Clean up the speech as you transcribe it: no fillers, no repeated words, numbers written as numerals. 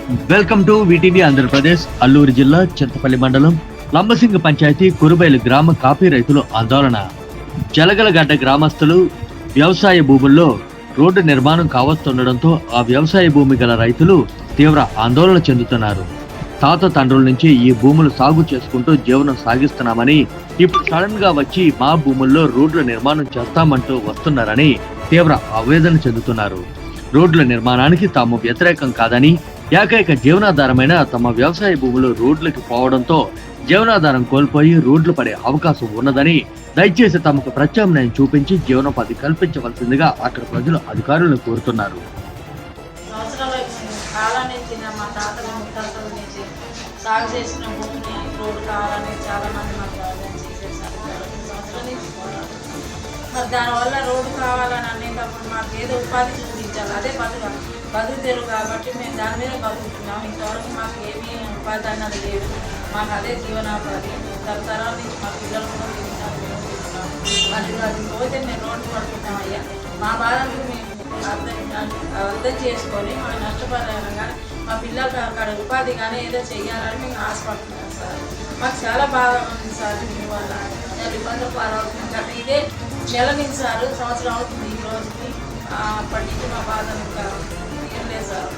Welcome to VTV Andhra Pradesh. Alluri జిల్లా చింతపల్లి మండలం లంబసింగ పంచాయతీ కురుబైలు గ్రామ కాఫీ రైతులు ఆందోళన. జలగలగడ్డ గ్రామస్తులు వ్యవసాయ భూముల్లో రోడ్డు నిర్మాణం కావస్తుండడంతో ఆ వ్యవసాయ భూమి గల రైతులు తీవ్ర ఆందోళన చెందుతున్నారు. తాత తండ్రుల నుంచి ఈ భూములు సాగు చేసుకుంటూ జీవనం సాగిస్తున్నామని, ఇప్పుడు సడన్ గా వచ్చి మా భూముల్లో రోడ్ల నిర్మాణం చేస్తామంటూ వస్తున్నారని తీవ్ర ఆవేదన చెందుతున్నారు. రోడ్ల నిర్మాణానికి తాము వ్యతిరేకం కాదని, ఏకైక జీవనాధారమైన తమ వ్యవసాయ భూములు రోడ్లకి పోవడంతో జీవనాధారం కోల్పోయి రోడ్లు పడే అవకాశం ఉన్నదని, దయచేసి తమకు ప్రత్యామ్నాయం చూపించి జీవనోపాధి కల్పించవలసిందిగా అక్కడ ప్రజలు అధికారులను కోరుతున్నారు. సాగు చేసిన భూమిని రోడ్డు కావాలని చాలా మంది మాకు మరి దానివల్ల రోడ్డు కావాలని అనేటప్పుడు మాకు ఏదో ఉపాధి చూపించాలి. అదే బతుకుతారు కాబట్టి మేము దాని మీద బతుకుతున్నాం. ఇంతవరకు మాకు ఏమీ ఉపాధి అన్నది లేదు. మాకు అదే జీవనోపాధి. తరతరాల నుంచి మా పిల్లలు కూడా తింటున్నాం. మరి అది పోతే మేము రోడ్డు పడుతున్నాం. అయ్యా మా బాధలు మేము అర్థం చేసుకొని మా నష్టపరిహారం కానీ మా పిల్లలకు అక్కడ ఉపాధి కానీ ఏదో చెయ్యాలని మేము ఆశపడుతున్నాం సార్. మాకు చాలా బాగా ఉంది సార్. దీనివల్ల ఇబ్బందులు పాలవుతుంది కానీ ఇదే నెల నుంచి సార్, సంవత్సరం అవుతుంది ఈ రోజుకి. అప్పటి నుంచి మా బాధ ఇంకా ఏం లేదు సార్.